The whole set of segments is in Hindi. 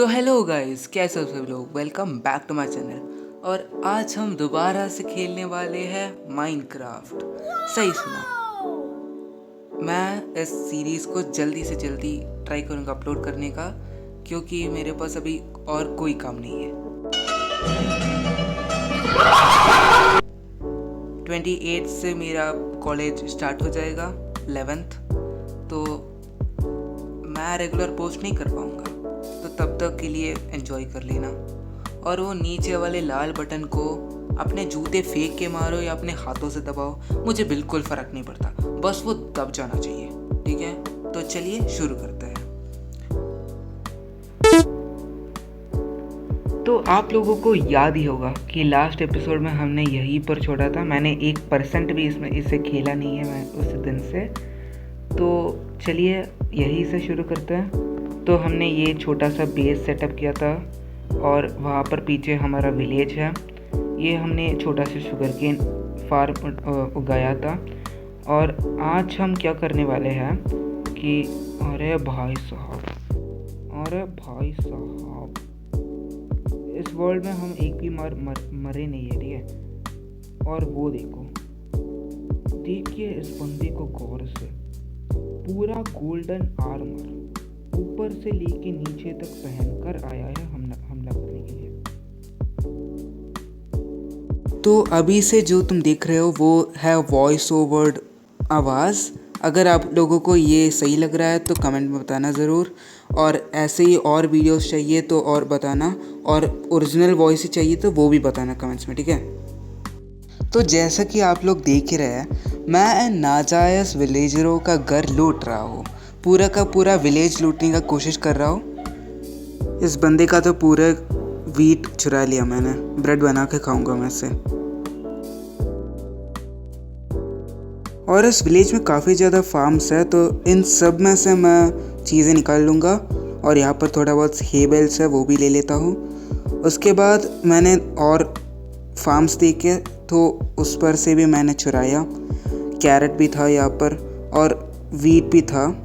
तो हेलो गाइस, कैसे हो सब लोग। Welcome back to my channel. और आज हम दोबारा से खेलने वाले हैं माइनक्राफ्ट। सही सुना। मैं इस सीरीज़ को जल्दी से जल्दी ट्राई करूँगा अपलोड करने का, क्योंकि मेरे पास अभी और कोई काम नहीं है। 28 से मेरा कॉलेज स्टार्ट हो जाएगा, 11th। तो मैं रेगुलर पोस्ट नहीं कर पाऊँगा, तो तब तक के लिए एंजॉय कर लेना। और वो नीचे वाले लाल बटन को अपने जूते फेंक के मारो या अपने हाथों से दबाओ, मुझे बिल्कुल फ़र्क नहीं पड़ता, बस वो दब जाना चाहिए। ठीक है, तो चलिए शुरू करते हैं। तो आप लोगों को याद ही होगा कि लास्ट एपिसोड में हमने यहीं पर छोड़ा था। मैंने 1% भी इसे खेला नहीं है मैं उस दिन से। तो चलिए यहीं से शुरू करते हैं। तो हमने ये छोटा सा बेस सेटअप किया था और वहाँ पर पीछे हमारा विलेज है। ये हमने छोटा सा शुगरकेन फार्म उगाया था। और आज हम क्या करने वाले हैं कि अरे भाई साहब, इस वर्ल्ड में हम एक भी मरे नहीं है, ठीक है। और वो देखिए इस बंदे को गौर से, पूरा गोल्डन आर्मर ऊपर से लेके नीचे तक पहनकर आया है हमला करने के लिए। तो अभी से जो तुम देख रहे हो वो है वॉइस ओवर आवाज़। अगर आप लोगों को ये सही लग रहा है तो कमेंट में बताना ज़रूर। और ऐसे ही और वीडियोस चाहिए तो और बताना, और ओरिजिनल वॉइस ही चाहिए तो वो भी बताना कमेंट्स में, ठीक है। तो जैसा कि आप लोग देख ही रहे हैं, मैं नाजायज़ विलेजरों का घर लूट रहा हूँ। पूरा का पूरा विलेज लूटने का कोशिश कर रहा हूँ। इस बंदे का तो पूरा वीट चुरा लिया मैंने, ब्रेड बना के खाऊंगा मैं इससे। और इस विलेज में काफ़ी ज़्यादा फार्म्स है, तो इन सब में से मैं चीज़ें निकाल लूँगा। और यहाँ पर थोड़ा बहुत हे बेल्स है, वो भी ले लेता हूँ। उसके बाद मैंने और फार्म्स देखे तो उस पर से भी मैंने चुराया। कैरेट भी था यहाँ पर और वीट भी था।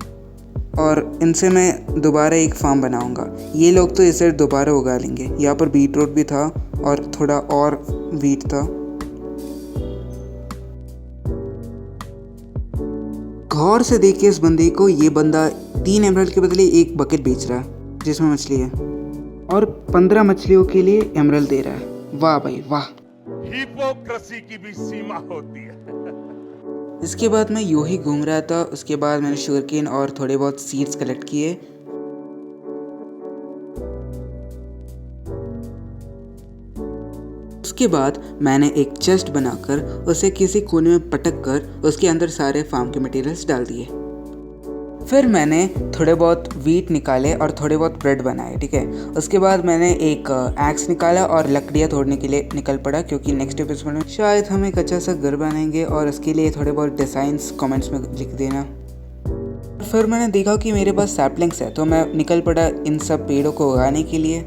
और इनसे मैं दोबारा एक फार्म बनाऊंगा। ये लोग तो इसे दोबारा उगा लेंगे। यहाँ पर बीटरूट भी था और थोड़ा और वीट था। गौर से देखिए इस बंदे को। ये बंदा 3 एमराल्ड के बदले 1 बकेट बेच रहा है जिसमें मछली है, और 15 मछलियों के लिए एमराल्ड दे रहा है। वाह भाई वाह। हिपोक्रेसी की भी सीमा होती है। इसके बाद मैं यूं ही घूम रहा था। उसके बाद मैंने शुगरकेन और थोड़े बहुत सीड्स कलेक्ट किए। उसके बाद मैंने एक चेस्ट बनाकर उसे किसी कोने में पटक कर उसके अंदर सारे फार्म के मटेरियल्स डाल दिए। फिर मैंने थोड़े बहुत वीट निकाले और थोड़े बहुत ब्रेड बनाए, ठीक है। उसके बाद मैंने एक एक्स निकाला और लकड़ियाँ तोड़ने के लिए निकल पड़ा, क्योंकि नेक्स्ट एपिसोड में शायद हम एक अच्छा सा घर बनाएंगे और उसके लिए थोड़े बहुत डिज़ाइंस कमेंट्स में लिख देना। फिर मैंने देखा कि मेरे पास सैपलिंग्स है, तो मैं निकल पड़ा इन सब पेड़ों को उगाने के लिए।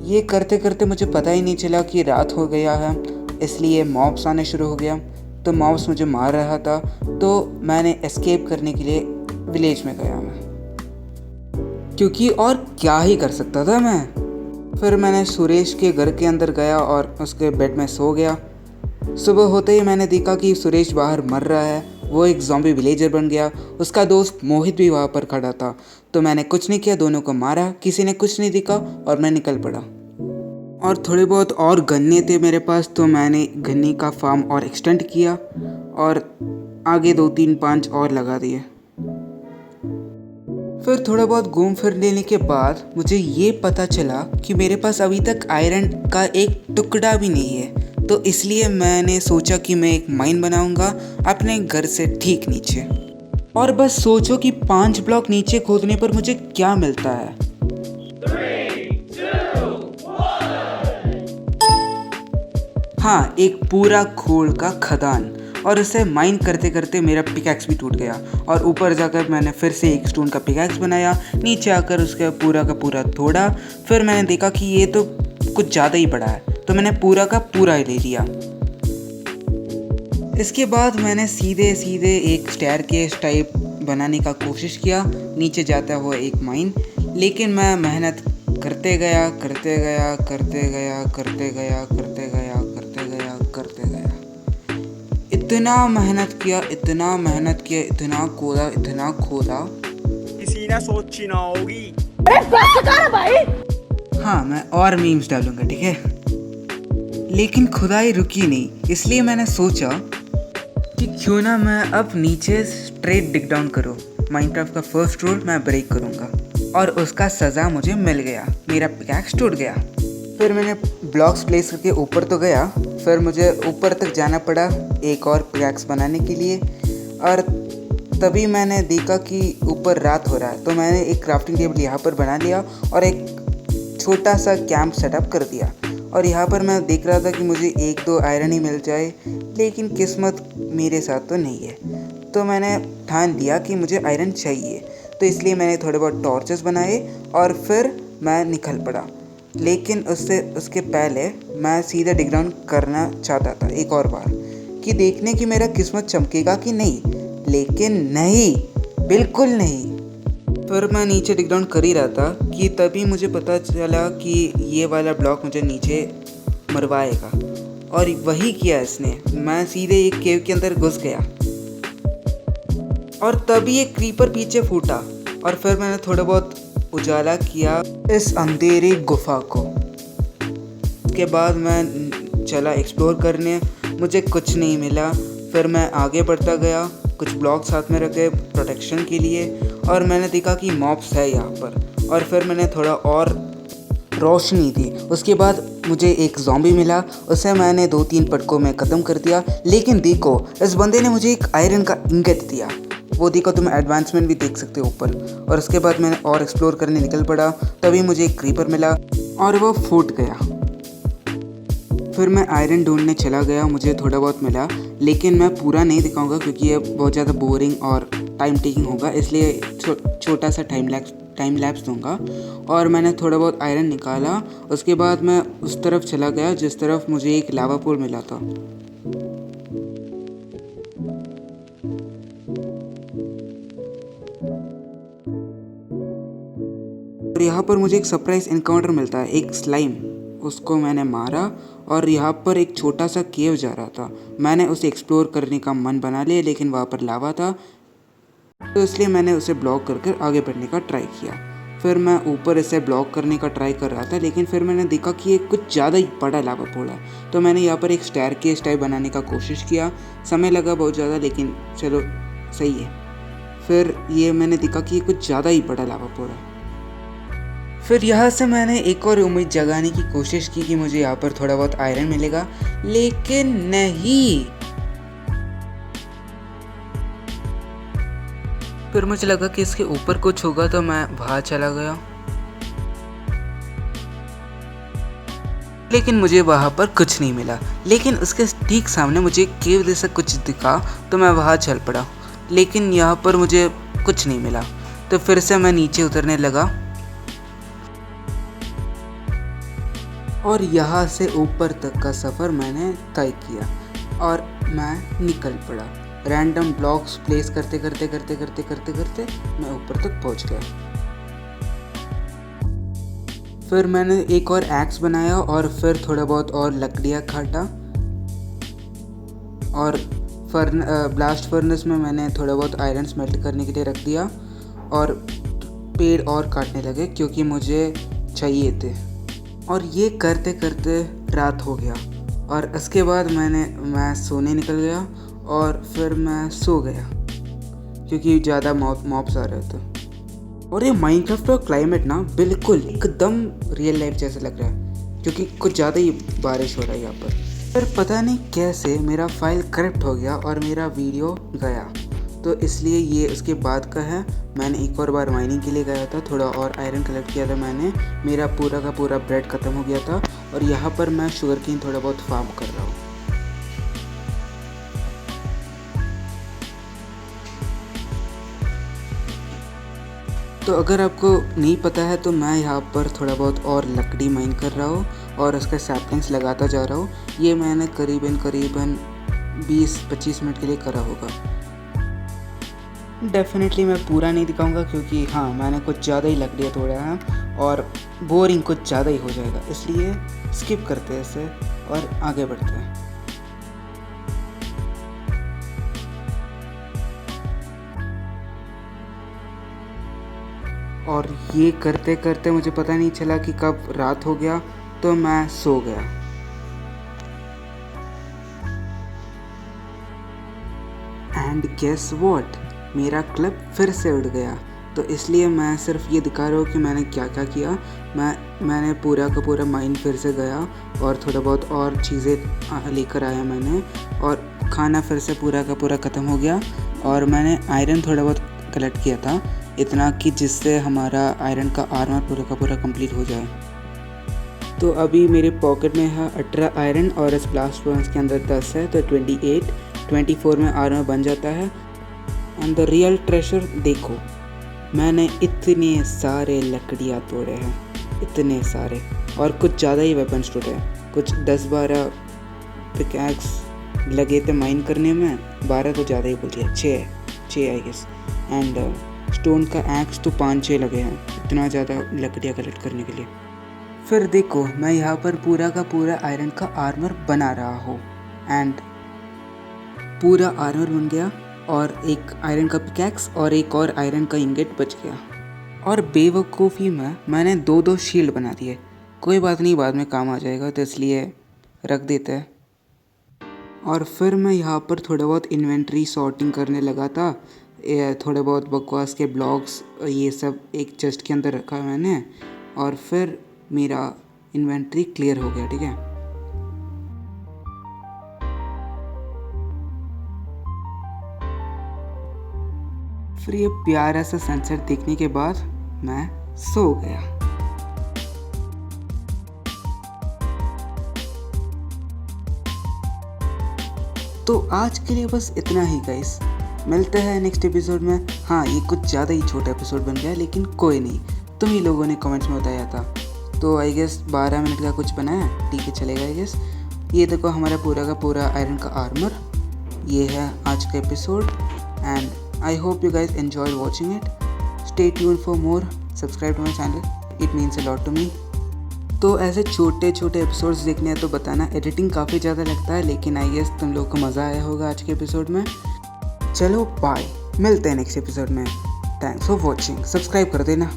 ये करते करते मुझे पता ही नहीं चला कि रात हो गया है, इसलिए मॉब्स आने शुरू हो गया। तो मॉब्स मुझे मार रहा था, तो मैंने एस्केप करने के लिए विलेज में गया मैं, क्योंकि और क्या ही कर सकता था मैं। फिर मैंने सुरेश के घर के अंदर गया और उसके बेड में सो गया। सुबह होते ही मैंने देखा कि सुरेश बाहर मर रहा है। वो एक ज़ॉम्बी विलेजर बन गया। उसका दोस्त मोहित भी वहाँ पर खड़ा था। तो मैंने कुछ नहीं किया, दोनों को मारा। किसी ने कुछ नहीं दिखा और मैं निकल पड़ा। और थोड़े बहुत और गन्ने थे मेरे पास, तो मैंने गन्ने का फार्म और एक्सटेंड किया और आगे 2 3 5 और लगा दिए। फिर थोड़ा बहुत घूम फिर लेने के बाद मुझे ये पता चला कि मेरे पास अभी तक आयरन का एक टुकड़ा भी नहीं है। तो इसलिए मैंने सोचा कि मैं एक माइन बनाऊंगा अपने घर से ठीक नीचे। और बस सोचो कि 5 ब्लॉक नीचे खोदने पर मुझे क्या मिलता है। 3, 2, 1। हाँ, एक पूरा खोल का खदान। और उसे माइन करते करते मेरा पिकैक्स भी टूट गया। और ऊपर जाकर मैंने फिर से एक स्टोन का पिकैक्स बनाया। नीचे आकर उसका पूरा का पूरा तोड़ा। फिर मैंने देखा कि ये तो कुछ ज़्यादा ही बड़ा है, तो मैंने पूरा का पूरा ही ले लिया। इसके बाद मैंने सीधे सीधे एक स्टेयरकेस टाइप बनाने का कोशिश किया, नीचे जाता हुआ एक माइन। लेकिन मैं मेहनत करते गया करते गया करते गया करते गया करते गया करते गया करते गया। इतना मेहनत किया इतना मेहनत किया, इतना खोदा इतना खोदा। किसी ने सोची ना होगी। हाँ, मैं और मीम्स डालूंगा, ठीक है। लेकिन खुदाई रुकी नहीं, इसलिए मैंने सोचा कि क्यों ना मैं अब नीचे स्ट्रेट डिग डाउन करूँ। माइनक्राफ्ट का फर्स्ट रूल मैं ब्रेक करूँगा और उसका सज़ा मुझे मिल गया। मेरा पिकैक्स टूट गया। फिर मैंने ब्लॉक्स प्लेस करके ऊपर तो गया, फिर मुझे ऊपर तक जाना पड़ा एक और पिकैक्स बनाने के लिए। और तभी मैंने देखा कि ऊपर रात हो रहा है, तो मैंने एक क्राफ्टिंग टेबल यहाँ पर बना लिया और एक छोटा सा कैंप सेटअप कर दिया। और यहाँ पर मैं देख रहा था कि मुझे 1-2 आयरन ही मिल जाए, लेकिन किस्मत मेरे साथ तो नहीं है। तो मैंने ठान लिया कि मुझे आयरन चाहिए, तो इसलिए मैंने थोड़े बहुत टॉर्चेस बनाए और फिर मैं निकल पड़ा। लेकिन उसके पहले मैं सीधा डिग डाउन करना चाहता था एक और बार, कि देखने की मेरा किस्मत चमकेगा कि नहीं, लेकिन नहीं, बिल्कुल नहीं। फिर मैं नीचे डिग डाउन कर ही रहा था कि तभी मुझे पता चला कि ये वाला ब्लॉक मुझे नीचे मरवाएगा, और वही किया इसने। मैं सीधे एक केव के अंदर घुस गया और तभी एक क्रीपर पीछे फूटा और फिर मैंने थोड़ा बहुत उजाला किया इस अंधेरी गुफा को। उसके बाद मैं चला एक्सप्लोर करने, मुझे कुछ नहीं मिला। फिर मैं आगे बढ़ता गया, कुछ ब्लॉक साथ में रखे प्रोटेक्शन के लिए, और मैंने देखा कि मॉब्स है यहाँ पर, और फिर मैंने थोड़ा और रोशनी दी। उसके बाद मुझे एक ज़ॉम्बी मिला, उसे मैंने 2-3 पटकों में ख़त्म कर दिया। लेकिन देखो, इस बंदे ने मुझे एक आयरन का इंगट दिया, वो देखो, तुम एडवांसमेंट भी देख सकते हो ऊपर। और उसके बाद मैंने और एक्सप्लोर करने निकल पड़ा, तभी मुझे एक क्रीपर मिला और वो फूट गया। फिर मैं आयरन ढूंढने चला गया, मुझे थोड़ा बहुत मिला, लेकिन मैं पूरा नहीं दिखाऊंगा क्योंकि ये बहुत ज़्यादा बोरिंग और टाइम टेकिंग होगा, इसलिए छोटा सा टाइम लैप्स दूंगा। और मैंने थोड़ा बहुत आयरन निकाला। उसके बाद मैं उस तरफ चला गया जिस तरफ मुझे एक लावा पूल मिला था। और यहाँ पर मुझे एक सरप्राइज एनकाउंटर मिलता है, एक स्लाइम। उसको मैंने मारा और यहाँ पर एक छोटा सा केव जा रहा था। मैंने उसे एक्सप्लोर करने का मन बना लिया, लेकिन वहाँ पर लावा था, तो इसलिए मैंने उसे ब्लॉक कर आगे बढ़ने का ट्राई किया। फिर मैं ऊपर इसे ब्लॉक करने का ट्राई कर रहा था, लेकिन फिर मैंने देखा कि ये कुछ ज़्यादा ही बड़ा लावा पूल है, तो मैंने यहाँ पर एक स्टेयरकेस टाइप बनाने का कोशिश किया। समय लगा बहुत ज़्यादा, लेकिन चलो सही है। फिर ये मैंने देखा कि ये कुछ ज़्यादा ही बड़ा लावा पूल है। फिर यहाँ से मैंने एक और उम्मीद जगाने की कोशिश की कि मुझे यहाँ पर थोड़ा बहुत आयरन मिलेगा, लेकिन नहीं। फिर मुझे लगा कि इसके ऊपर कुछ होगा, तो मैं वहाँ चला गया, लेकिन मुझे वहाँ पर कुछ नहीं मिला। लेकिन उसके ठीक सामने मुझे केव जैसा कुछ दिखा, तो मैं वहाँ चल पड़ा, लेकिन यहाँ पर मुझे कुछ नहीं मिला। तो फिर से मैं नीचे उतरने लगा और यहाँ से ऊपर तक का सफ़र मैंने तय किया और मैं निकल पड़ा। रैंडम ब्लॉक्स प्लेस करते करते मैं ऊपर तक पहुँच गया। फिर मैंने एक और एक्स बनाया और फिर थोड़ा बहुत और लकड़ियाँ काटा, और ब्लास्ट फर्नेस में मैंने थोड़ा बहुत आयरन स्मेल्ट करने के लिए रख दिया, और पेड़ और काटने लगे क्योंकि मुझे चाहिए थे। और ये करते करते रात हो गया, और उसके बाद मैं सोने निकल गया, और फिर मैं सो गया क्योंकि ज़्यादा मॉब्स आ रहे थे। और ये माइनक्राफ्ट का क्लाइमेट ना बिल्कुल एकदम रियल लाइफ जैसा लग रहा है, क्योंकि कुछ ज़्यादा ही बारिश हो रहा है यहाँ पर। फिर पता नहीं कैसे मेरा फाइल करप्ट हो गया और मेरा वीडियो गया, तो इसलिए ये उसके बाद का है। मैंने एक और बार माइनिंग के लिए गया था, थोड़ा और आयरन कलेक्ट किया था मैंने। मेरा पूरा का पूरा ब्रेड ख़त्म हो गया था, और यहाँ पर मैं शुगर केन थोड़ा बहुत फार्म कर रहा हूँ। तो अगर आपको नहीं पता है तो मैं यहाँ पर थोड़ा बहुत और लकड़ी माइन कर रहा हूँ और उसका सैपलिंग्स लगाता जा रहा हूँ। ये मैंने करीबन 20-25 मिनट के लिए करा होगा। डेफिनेटली मैं पूरा नहीं दिखाऊंगा क्योंकि हाँ मैंने कुछ ज़्यादा ही लकड़ियाँ तोड़ा है और बोरिंग कुछ ज़्यादा ही हो जाएगा, इसलिए स्किप करते हैं इसे और आगे बढ़ते हैं। और ये करते करते मुझे पता नहीं चला कि कब रात हो गया, तो मैं सो गया। एंड गेस व्हाट, मेरा क्लब फिर से उड़ गया। तो इसलिए मैं सिर्फ ये दिखा रहा हूँ कि मैंने क्या क्या किया। मैंने पूरा का पूरा माइन फिर से गया और थोड़ा बहुत और चीज़ें लेकर आया मैंने, और खाना फिर से पूरा का पूरा ख़त्म हो गया। और मैंने आयरन थोड़ा बहुत कलेक्ट किया था, इतना कि जिससे हमारा आयरन का आर्मर पूरा का पूरा कंप्लीट हो जाए। तो अभी मेरे पॉकेट में है 18 आयरन और इस ब्लास्ट फर्नेस के अंदर 10 है, तो 28, 24 में आर्मर बन जाता है। एंड द रियल ट्रेजर देखो, मैंने इतने सारे लकड़ियाँ तोड़े हैं, इतने सारे, और कुछ ज़्यादा ही वेपन्स तोड़े, कुछ 10-12 पिकैक्स लगे थे माइन करने में, 12 तो ज़्यादा ही बोल दिया, 6 आई गेस। एंड स्टोन का एक्स तो 5-6 लगे हैं, इतना ज़्यादा लकड़ियाँ कलेक्ट करने के लिए। फिर देखो मैं यहाँ पर पूरा का पूरा आयरन का आर्मर बना रहा हूँ, एंड पूरा आर्मर बन गया, और एक आयरन का पिकैक्स और एक और आयरन का इंगेट बच गया। और बेवकूफ़ी में मैंने 2-2 शील्ड बना दिए। कोई बात नहीं, बाद में काम आ जाएगा, तो इसलिए रख देते हैं। और फिर मैं यहाँ पर थोड़ा बहुत इन्वेंट्री सॉर्टिंग करने लगा था। थोड़े बहुत बकवास के ब्लॉक्स ये सब एक चेस्ट के अंदर रखा मैंने, और फिर मेरा इन्वेंट्री क्लियर हो गया। ठीक है, फिर ये प्यारा सा सनसेट देखने के बाद मैं सो गया। तो आज के लिए बस इतना ही गाइस, मिलते हैं नेक्स्ट एपिसोड में। हाँ ये कुछ ज़्यादा ही छोटा एपिसोड बन गया, लेकिन कोई नहीं, तुम ही लोगों ने कमेंट्स में बताया था, तो आई गेस 12 मिनट का कुछ बनाया, ठीक है चलेगा आई गेस। ये देखो हमारा पूरा का पूरा आयरन का आर्मर, ये है आज का episode. And I hope you guys enjoyed watching it. Stay tuned for more. Subscribe to my channel. It means a lot to me. तो ऐसे छोटे छोटे एपिसोड्स देखने हैं तो बताना। एडिटिंग काफ़ी ज़्यादा लगता है, लेकिन आई गेस तुम लोग को मज़ा आया होगा आज के एपिसोड में। चलो बाय, मिलते हैं नेक्स्ट एपिसोड में। थैंक्स फॉर वॉचिंग, सब्सक्राइब कर देना।